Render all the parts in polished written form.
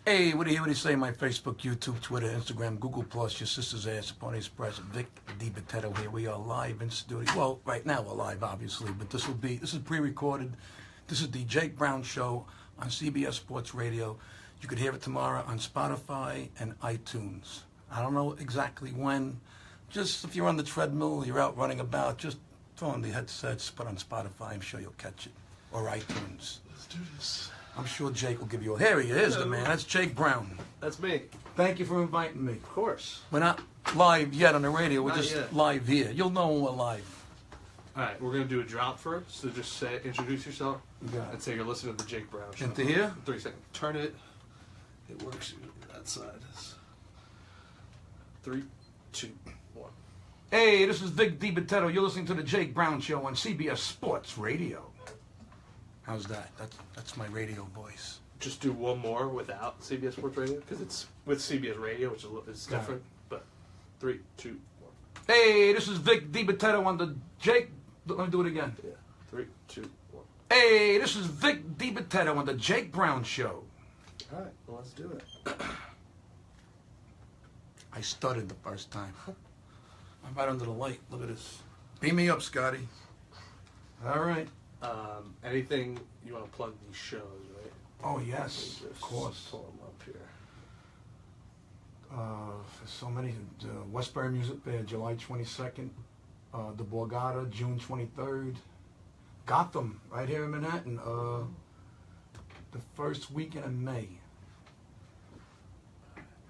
Hey, what do you say? My Facebook, YouTube, Twitter, Instagram, Google Plus, your sister's ass, Pony Express, Vic Dibitetto here. We are live in studio. Well, right now we're live, obviously, but this is pre-recorded. This is the Jake Brown Show on CBS Sports Radio. You could hear it tomorrow on Spotify and iTunes. I don't know exactly when. Just if you're on the treadmill, you're out running about, just throw on the headsets, put on Spotify. I'm sure you'll catch it. Or iTunes. Let's do this. I'm sure Jake will give you a... Here he is, the man. That's Jake Brown. That's me. Thank you for inviting me. Of course. We're not live yet on the radio. We're Not just yet. live here. You'll know when we're live. All right, we're gonna do a drop first. So just say, introduce yourself, Got and it. say you're listening to the Jake Brown Show. Into here? 3 seconds. Turn it. It works. That side is. 3, 2, 1. Hey, this is Vic Dibitetto. You're listening to the Jake Brown Show on CBS Sports Radio. How's that? That's my radio voice. Just do one more without CBS Sports Radio because it's with CBS Radio, which is Got different. But 3, 2, 1. Hey, this is Vic Dibitetto on the Jake... Let me do it again. Yeah. 3, 2, 1. Hey, this is Vic Dibitetto on the Jake Brown Show. All right. Well, let's do it. I stuttered the first time. I'm right under the light. Look at this. Beam me up, Scotty. All right. Anything you want to plug these shows, right? Oh, yes, of course. Pull them up here. There's so many. Westbury Music Fair, July 22nd. The Borgata, June 23rd. Gotham, right here in Manhattan. The first weekend in May.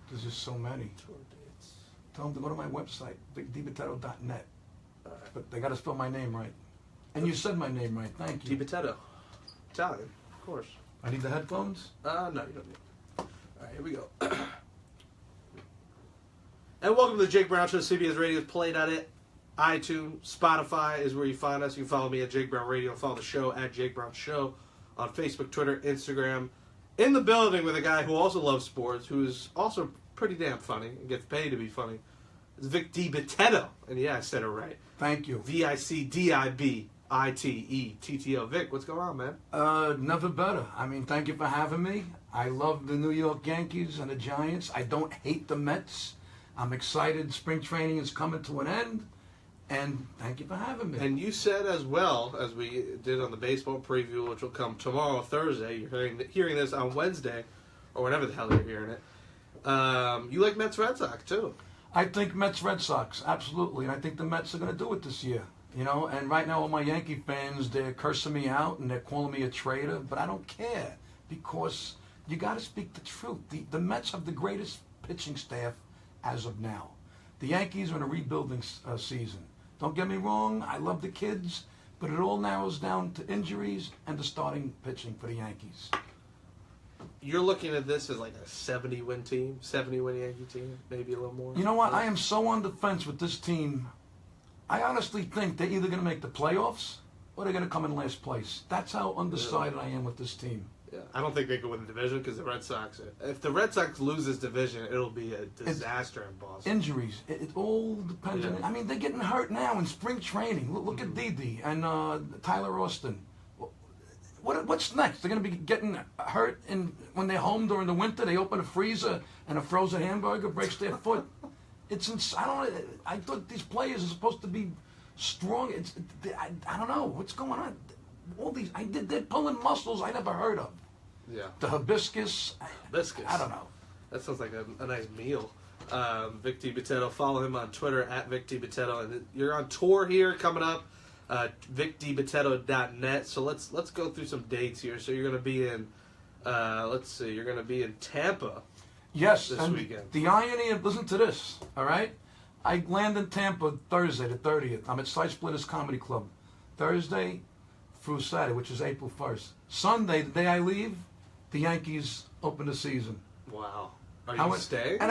There's just so many. Tour dates. Tell them to go to my website, vicdibitetto.net. All right. But they got to spell my name right. And you said my name right. Thank you. Dibitetto. Italian, of course. I need the headphones? No, you don't need it. All right, here we go. And welcome to the Jake Brown Show. CBS Radio is played at it. iTunes, Spotify is where you find us. You can follow me at Jake Brown Radio and follow the show at Jake Brown Show on Facebook, Twitter, Instagram. In the building with a guy who also loves sports, who is also pretty damn funny and gets paid to be funny. It's Vic Dibitetto. And yeah, I said it right. Thank you. VICDIBITETTO. Vic, what's going on, man? Never better. I mean, thank you for having me. I love the New York Yankees and the Giants. I don't hate the Mets. I'm excited. Spring training is coming to an end. And thank you for having me. And you said as well, as we did on the baseball preview, which will come tomorrow, Thursday. You're hearing this on Wednesday, or whenever the hell you're hearing it. You like Mets Red Sox, too. I think Mets Red Sox, absolutely. And I think the Mets are going to do it this year. You know, and right now all my Yankee fans, they're cursing me out and they're calling me a traitor, but I don't care because you got to speak the truth. The Mets have the greatest pitching staff as of now. The Yankees are in a rebuilding season. Don't get me wrong, I love the kids, but it all narrows down to injuries and the starting pitching for the Yankees. You're looking at this as like a 70-win team, 70-win Yankee team, maybe a little more. You know what? I am so on the fence with this team. I honestly think they're either going to make the playoffs or they're going to come in last place. That's how undecided I am with this team. Yeah, I don't think they could win the division because the Red Sox. If the Red Sox lose this division, it'll be a disaster in Boston. Injuries. It all depends on... I mean, they're getting hurt now in spring training. Look at Didi and Tyler Austin. What's next? They're going to be getting hurt when they're home during the winter. They open a freezer and a frozen hamburger breaks their foot. It's I thought these players are supposed to be strong. I don't know what's going on. All these they're pulling muscles I never heard of. Yeah. The hibiscus. Hibiscus. I don't know. That sounds like a nice meal. Vic Dibitetto. Follow him on Twitter at Vic Dibitetto. And you're on tour here coming up. VicDibitetto.net. So let's go through some dates here. So you're going to be in. You're going to be in Tampa. Yes, this and weekend. The irony of, listen to this, all right? I land in Tampa Thursday, the 30th. I'm at Side Splitters Comedy Club. Thursday through Saturday, which is April 1st. Sunday, the day I leave, the Yankees open the season. Wow. Are you going to stay? And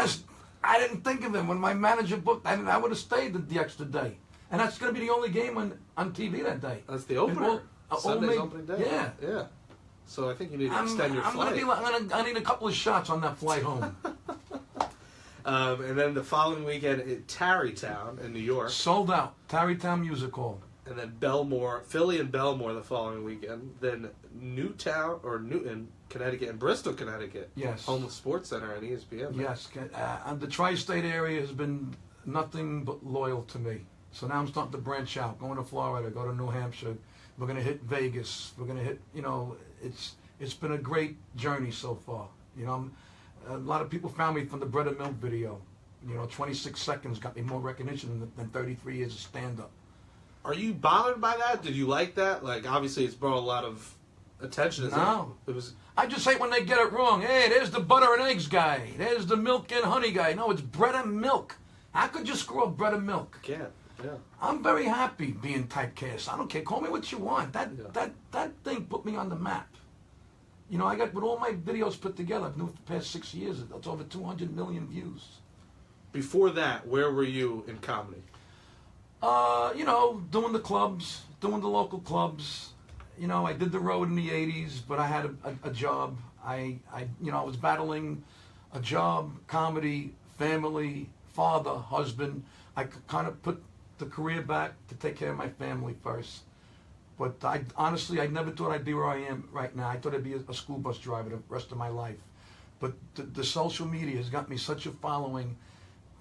I didn't think of it. When my manager booked, I would have stayed the extra day. And that's going to be the only game on TV that day. That's the opener. Sunday's opening day. Yeah. Yeah. So I think you need to extend your flight. I need a couple of shots on that flight home. And then the following weekend at Tarrytown in New York. Sold out. Tarrytown Music Hall. and then Philly and Belmore the following weekend, then Newton, Connecticut, and Bristol, Connecticut. Yes. Home of Sports Center and ESPN. Yes. And the tri-state area has been nothing but loyal to me. So now I'm starting to branch out, going to Florida, go to New Hampshire. We're going to hit Vegas. We're going to hit, it's been a great journey so far. A lot of people found me from the Bread and Milk video. 26 seconds got me more recognition than 33 years of stand-up. Are you bothered by that? Did you like that? Like, obviously, it's brought a lot of attention. No. It was. I just hate when they get it wrong. Hey, there's the butter and eggs guy. There's the milk and honey guy. No, it's bread and milk. How could you screw up bread and milk? Yeah. I'm very happy being typecast. I don't care. Call me what you want. That thing put me on the map. I got, with all my videos put together, I've been doing it for the past 6 years. It's over 200 million views. Before that, where were you in comedy? Doing the clubs, doing the local clubs. I did the road in the 80s, but I had a job. I was battling a job, comedy, family, father, husband. I kind of put the career back to take care of my family first. But I never thought I'd be where I am right now. I thought I'd be a school bus driver the rest of my life. But the social media has got me such a following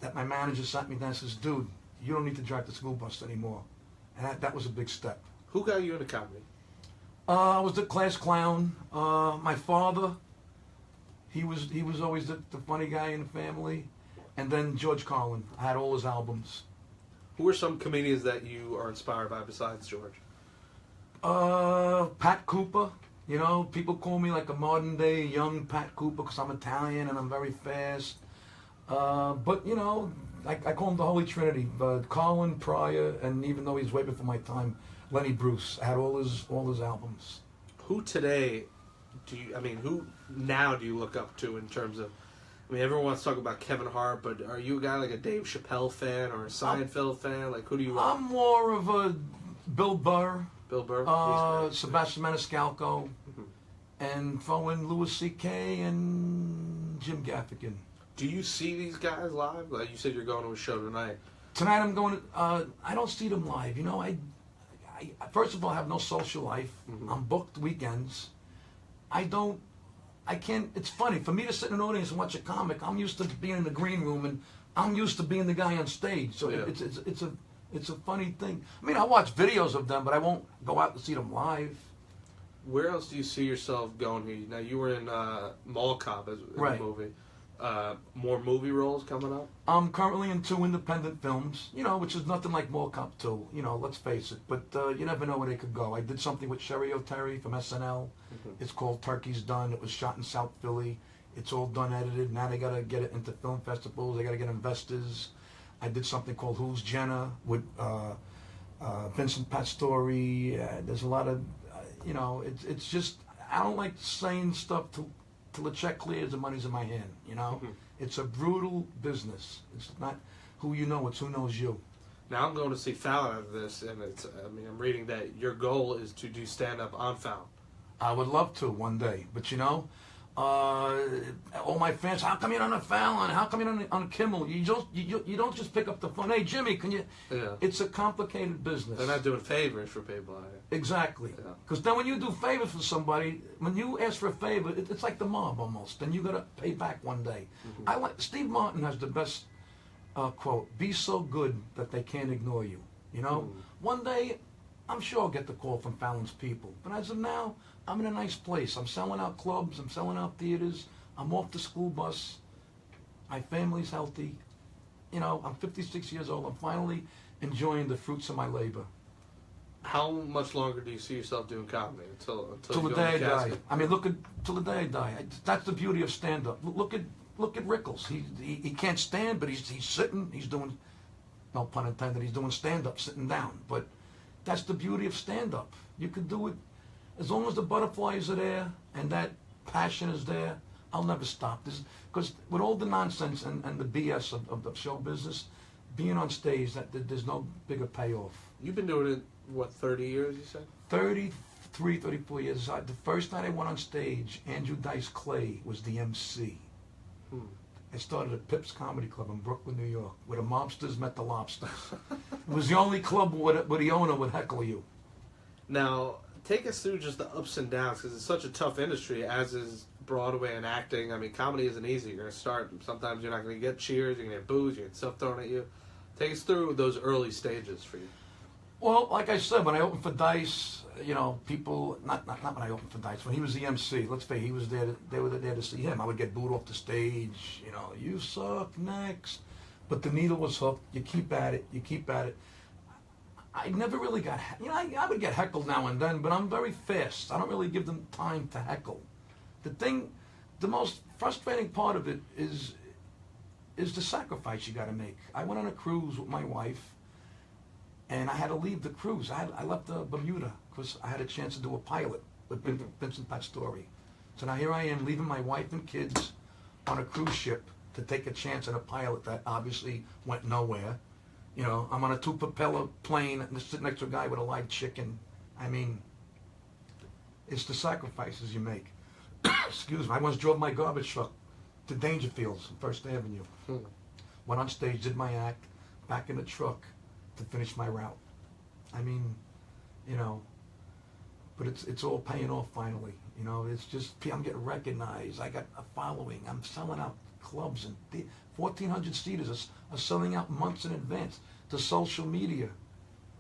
that my manager sat me down and says, dude, you don't need to drive the school bus anymore. And that was a big step. Who got you into comedy? I was the class clown. My father, he was always the funny guy in the family. And then George Carlin. I had all his albums. Who are some comedians that you are inspired by besides George? Pat Cooper. People call me like a modern day young Pat Cooper because I'm Italian and I'm very fast. But I call him the Holy Trinity. But Carlin, Pryor, and even though he's way before my time, Lenny Bruce. I had all his albums. Who today who now do you look up to in terms of, everyone wants to talk about Kevin Hart, but are you a guy like a Dave Chappelle fan or a Seinfeld fan? Like, who do you I'm more of a Bill Burr. Bill Burr? Sebastian Maniscalco, and throw in Louis C.K. and Jim Gaffigan. Do you see these guys live? Like you said, you're going to a show tonight. Tonight I'm going to, I don't see them live. I first of all, have no social life. I'm booked weekends. I can't, it's funny, for me to sit in an audience and watch a comic, I'm used to being in the green room and I'm used to being the guy on stage. So yeah. It's a funny thing. I watch videos of them, but I won't go out to see them live. Where else do you see yourself going here? Now, you were in Mall Cop as right. a movie. More movie roles coming up? I'm currently in 2 independent films, which is nothing like Mall Cop 2, let's face it. But you never know where they could go. I did something with Sherry O'Terry from SNL. It's called Turkey's Done. It was shot in South Philly. It's all done, edited. Now they got to get it into film festivals. They got to get investors. I did something called Who's Jenna with Vincent Pastore. There's a lot of, it's just, I don't like saying stuff till the check clears and money's in my hand, It's a brutal business. It's not who you know, it's who knows you. Now I'm going to see Fallon after this, and I'm reading that your goal is to do stand-up on Fallon. I would love to one day, but all my fans, how come you're on a Fallon? How come you're on Kimmel? You don't just pick up the phone. Hey, Jimmy, can you? Yeah. It's a complicated business. They're not doing favors for people. Exactly. Because then when you do favors for somebody, when you ask for a favor, it's like the mob almost. Then you got to pay back one day. Steve Martin has the best quote: "Be so good that they can't ignore you." One day, I'm sure I'll get the call from Fallon's people. But as of now, I'm in a nice place. I'm selling out clubs. I'm selling out theaters. I'm off the school bus. My family's healthy. I'm 56 years old. I'm finally enjoying the fruits of my labor. How much longer do you see yourself doing comedy until the day I die? Till the day I die. That's the beauty of stand-up. Look at Rickles. He can't stand, but he's sitting. He's doing, no pun intended. He's doing stand-up, sitting down. But that's the beauty of stand-up. You could do it. As long as the butterflies are there and that passion is there, I'll never stop. Because with all the nonsense and the BS of the show business, being on stage, there's no bigger payoff. You've been doing it, 30 years, you said? 33, 34 years. The first night I went on stage, Andrew Dice Clay was the MC. I started at Pips Comedy Club in Brooklyn, New York, where the mobsters met the lobsters. It was the only club where the owner would heckle you. Now, take us through just the ups and downs, because it's such a tough industry, as is Broadway and acting. I mean, comedy isn't easy. You're going to start, sometimes you're not going to get cheers, you're going to get boos, you get stuff thrown at you. Take us through those early stages for you. Well, like I said, when I opened for Dice, people, not when I opened for Dice, when he was the MC, let's say he was there, they were there to see him. I would get booed off the stage, you suck, next. But the needle was hooked. You keep at it, I never really got, I would get heckled now and then, but I'm very fast. I don't really give them time to heckle. The most frustrating part of it is the sacrifice you got to make. I went on a cruise with my wife, and I had to leave the cruise. I left Bermuda because I had a chance to do a pilot with Vincent Pastore. So now here I am leaving my wife and kids on a cruise ship to take a chance at a pilot that obviously went nowhere. I'm on a 2-propeller plane and sitting next to a guy with a live chicken. I mean, it's the sacrifices you make. Excuse me. I once drove my garbage truck to Dangerfields on First Avenue. Went on stage, did my act, back in the truck to finish my route. I mean, but it's all paying off finally. It's just, I'm getting recognized. I got a following. I'm selling out clubs, and 1,400 seaters are selling out months in advance to social media.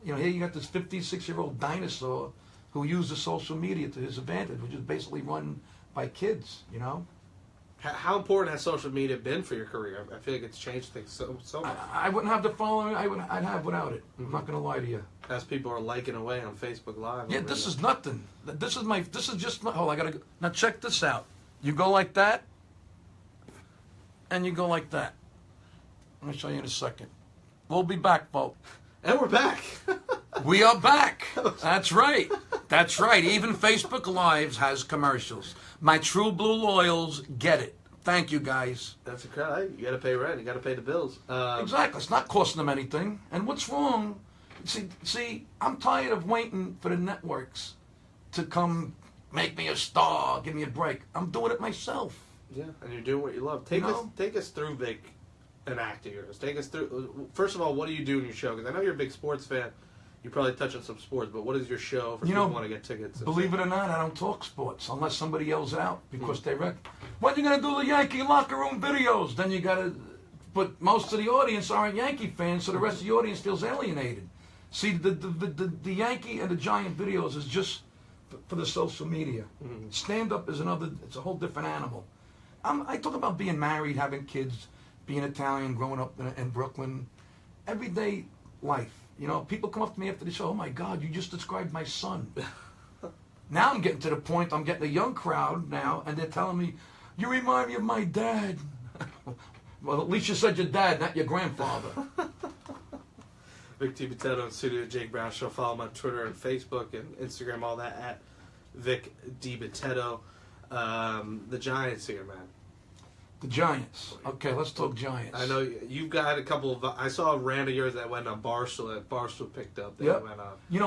Here you got this 56-year-old dinosaur who uses social media to his advantage, which is basically run by kids, How important has social media been for your career? I feel like it's changed things so much. I wouldn't have the following I'd have without it. I'm not going to lie to you. As people are liking away on Facebook Live. Yeah, this is nothing. This is just my, I gotta go. Now check this out. You go like that, and you go like that. I'm going to show you in a second. We'll be back, folks. And we're back. We are back. That's right. That's right. Even Facebook Lives has commercials. My true blue loyals get it. Thank you, guys. That's incredible. You got to pay rent. You got to pay the bills. Exactly. It's not costing them anything. And what's wrong? See, I'm tired of waiting for the networks to come make me a star, give me a break. I'm doing it myself. Yeah, and you're doing what you love. Take us through, Vic, an act of yours. Take us through. First of all, what do you do in your show? Because I know you're a big sports fan. You probably touch on some sports, but what is your show for people who want to get tickets? Believe it or not, I don't talk sports unless somebody yells it out because they wreck. When you gonna do the Yankee locker room videos? Then you gotta. But most of the audience aren't Yankee fans, so the rest of the audience feels alienated. See, the Yankee and the Giant videos is just for the social media. Stand up is another. It's a whole different animal. I talk about being married, having kids, being Italian, growing up in Brooklyn, everyday life. People come up to me after the show, oh my God, you just described my son. Now I'm getting to the point, I'm getting a young crowd now, and they're telling me, you remind me of my dad. Well, at least you said your dad, not your grandfather. Vic Dibitetto in studio, Jake Brown Show. Follow him on Twitter and Facebook and Instagram, all that, at Vic Dibitetto. The Giants here, man. The Giants. Okay, let's talk Giants. I know you've got a couple of. I saw a rant of yours that went on Barstool. That Barstool picked up. Yep.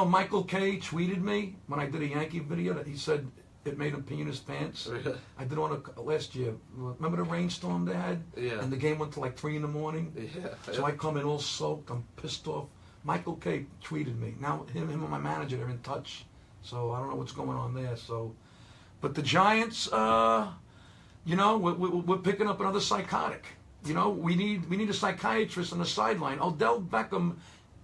Michael K. tweeted me when I did a Yankee video that he said it made him pee in his pants. Really? I did one last year. Remember the rainstorm they had? Yeah. And the game went to like 3 a.m. Yeah. So I come in all soaked. I'm pissed off. Michael K. tweeted me. Now him and my manager are in touch. So I don't know what's going on there. So, but the Giants. We're picking up another psychotic. We need a psychiatrist on the sideline. Odell Beckham,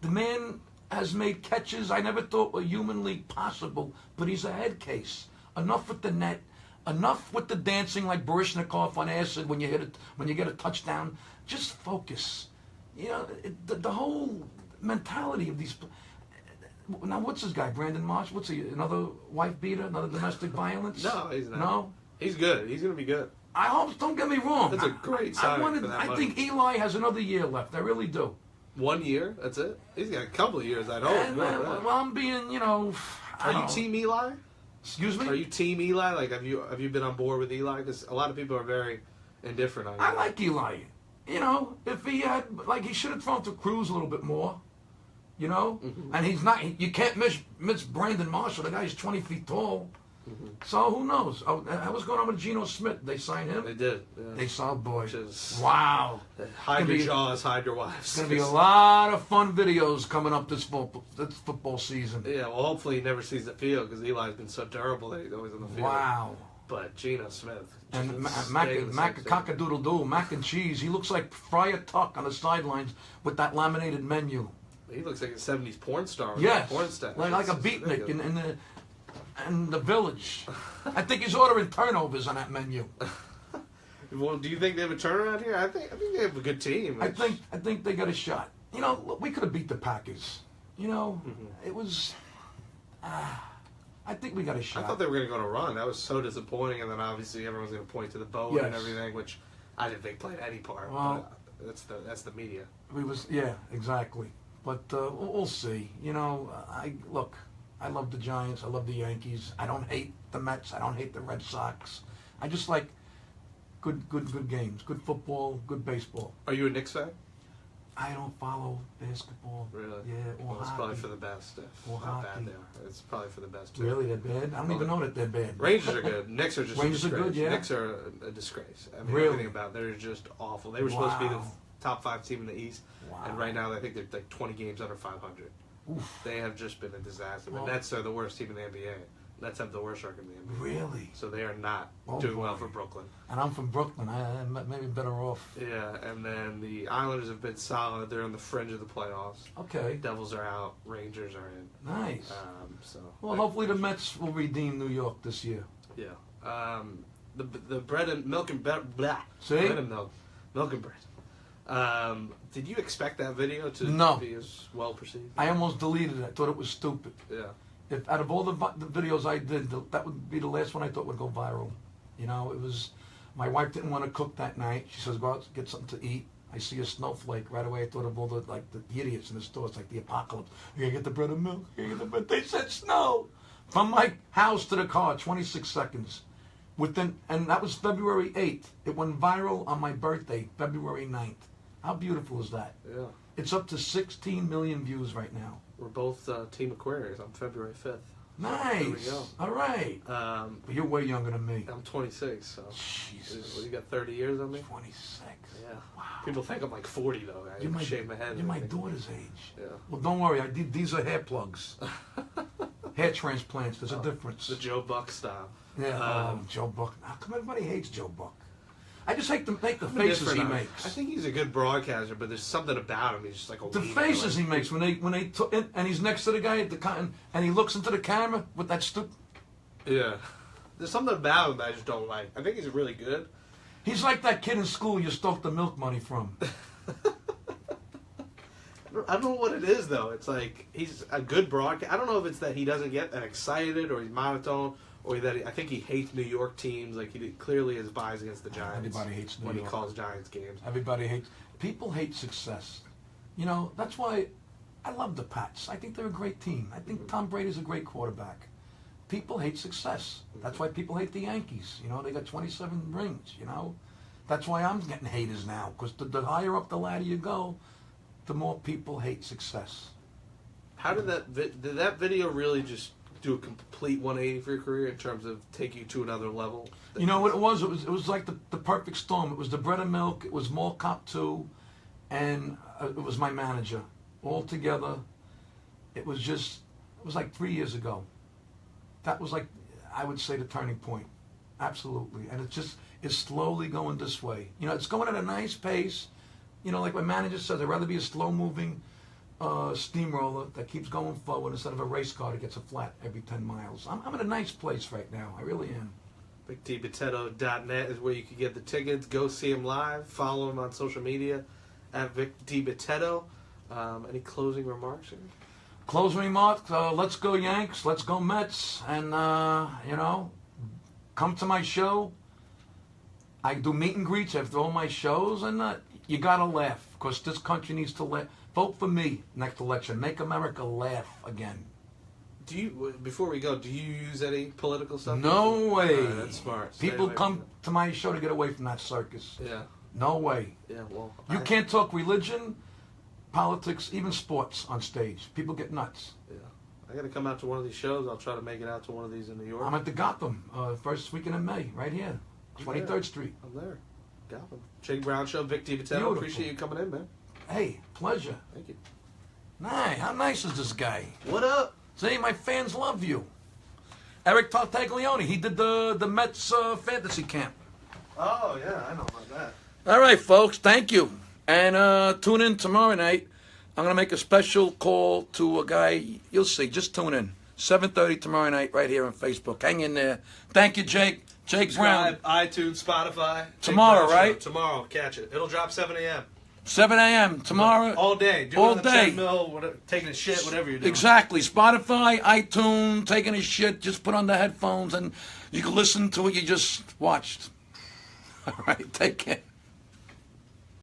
the man has made catches I never thought were humanly possible, but he's a head case. Enough with the net, enough with the dancing like Baryshnikov on acid when you get a touchdown. Just focus. The whole mentality of these. Now, what's this guy, Brandon Marsh? What's he? Another wife beater? Another domestic violence? No, he's not. No. He's good. He's going to be good. I hope. Don't get me wrong. That's a great sign for that I money. think Eli has another year left. I really do. 1 year? That's it? He's got a couple of years, I'd hope. Well, I'm being, Are you Team Eli? Excuse me? Are you Team Eli? Like, have you been on board with Eli? Because a lot of people are very indifferent on Eli. I like Eli. If he had, he should have thrown to Cruz a little bit more. And he's not. You can't miss Brandon Marshall. The guy's 20 feet tall. So who knows? Oh, what's going on with Geno Smith? They signed him? They did. Yeah. They saw, boy. Which is, wow. Hide your jaws, hide your wives. It's going to be a lot of fun videos coming up this football season. Yeah, well, hopefully he never sees the field because Eli's been so terrible that he's always on the field. Wow. But Geno Smith. And cock-a-doodle-doo, mac and cheese. He looks like Friar Tuck on the sidelines with that laminated menu. He looks like a 70s porn star. Yes. Porn star. Like a beatnik in the village. I think he's ordering turnovers on that menu. Well, do you think they have a turnaround here? I think they have a good team. I think they got a shot. You know, look, we could have beat the Packers. You know, it was. I think we got a shot. I thought they were going to go on a run. That was so disappointing, and then obviously everyone's going to point to the boat and everything, which I didn't think played any part. Well, but that's the media. Exactly. But we'll see. You know, I love the Giants. I love the Yankees. I don't hate the Mets. I don't hate the Red Sox. I just like good games, good football, good baseball. Are you a Knicks fan? I don't follow basketball. Really? Yeah, or it's hockey. probably for the best. Or How hockey. bad they are. It's probably for the best, too. Really, they're bad? I don't even know that they're bad. Rangers are good. Knicks are just Rangers a disgrace. are good, yeah. Knicks are a disgrace. I mean, Really? everything about them, they're just awful. They were supposed to be the top 5 team in the East, and right now I think they're like 20 games under 500. Oof. They have just been a disaster. Well, the Nets are the worst team in the NBA. Nets have the worst record in the NBA. Really? So they are not doing well for Brooklyn. And I'm from Brooklyn. I'm maybe better off. Yeah, and then the Islanders have been solid. They're on the fringe of the playoffs. Okay. Devils are out. Rangers are in. Nice. Well, hopefully the Mets will redeem New York this year. Yeah. The bread and milk and blah. See? Bread and milk and bread. Did you expect that video to be as well perceived? I almost deleted it. I thought it was stupid. Yeah. If out of all the videos I did, that would be the last one I thought would go viral. You know, it was. My wife didn't want to cook that night. She says, "Go out get something to eat." I see a snowflake right away. I thought of all the idiots in the stores, like the apocalypse. You gotta get the bread and milk. You gotta get the bread. They said snow from my house to the car, 26 seconds. And that was February 8th. It went viral on my birthday, February 9th. How beautiful is that? Yeah. It's up to 16 million views right now. We're both Team Aquarius on February 5th. Nice. There we go. All right. But you're way younger than me. I'm 26, so. Jesus. You got 30 years on me? 26. Yeah. Wow. People think I'm like 40, though. I shave my head. You're my daughter's age. Yeah. Well, don't worry. These are hair plugs. Hair transplants. There's a difference. The Joe Buck style. Yeah. Joe Buck. How come everybody hates Joe Buck? I just hate the faces he makes. I think he's a good broadcaster, but there's something about him. He's just like a the faces he makes when they and he's next to the guy at the cotton and he looks into the camera with that stupid. Yeah, there's something about him that I just don't like. I think he's really good. He's like that kid in school you stole the milk money from. I don't know what it is though. It's like he's a good broadcaster. I don't know if it's that he doesn't get that excited or he's monotone. Or that I think he hates New York teams. Like he clearly is biased against the Giants. Everybody hates New York when he calls Giants games. Everybody hates. People hate success. You know, that's why I love the Pats. I think they're a great team. I think Tom Brady's a great quarterback. People hate success. That's why people hate the Yankees. You know, they got 27 rings. You know, that's why I'm getting haters now. Because the higher up the ladder you go, the more people hate success. How did that video really just do a complete 180 for your career in terms of take you to another level? You know what it was? It was like the perfect storm. It was the bread and milk. It was Mall Cop 2, and it was my manager. All together, it was like 3 years ago. That was like, I would say, the turning point. Absolutely. And it's slowly going this way. You know, it's going at a nice pace. You know, like my manager says, I'd rather be a slow-moving steamroller that keeps going forward instead of a race car that gets a flat every 10 miles. I'm in a nice place right now. I really am. VicDibitetto.net is where you can get the tickets. Go see him live. Follow him on social media at VicDibitetto. Any closing remarks? Closing remarks, let's go Yanks, let's go Mets, and, you know, come to my show. I do meet and greets after all my shows, and you got to laugh, because this country needs to laugh. Vote for me next election. Make America laugh again. Before we go, do you use any political stuff? No way. That's smart. People come to my show to get away from that circus. Yeah. No way. Yeah, well. You can't talk religion, politics, even sports on stage. People get nuts. Yeah. I got to come out to one of these shows. I'll try to make it out to one of these in New York. I'm at the Gotham, first weekend in May, right here, 23rd Street. I'm there. Gotham. Jake Brown Show, Vic Dibitetto. Beautiful. Appreciate you coming in, man. Hey, pleasure. Thank you. Nice. How nice is this guy? What up? See, my fans love you. Eric Tartaglione, he did the Mets fantasy camp. Oh, yeah, I know about that. All right, folks, thank you. And tune in tomorrow night. I'm going to make a special call to a guy. You'll see. Just tune in. 7:30 tomorrow night right here on Facebook. Hang in there. Thank you, Jake. Jake Brown. Subscribe, iTunes, Spotify. Tomorrow, Jake Brown Show. right? Tomorrow, catch it. It'll drop 7 a.m. 7 a.m. tomorrow. All day. Do All it on the day. treadmill, whatever, taking a shit, whatever you're doing. Exactly. Spotify, iTunes, taking a shit. Just put on the headphones and you can listen to what you just watched. All right. Take care.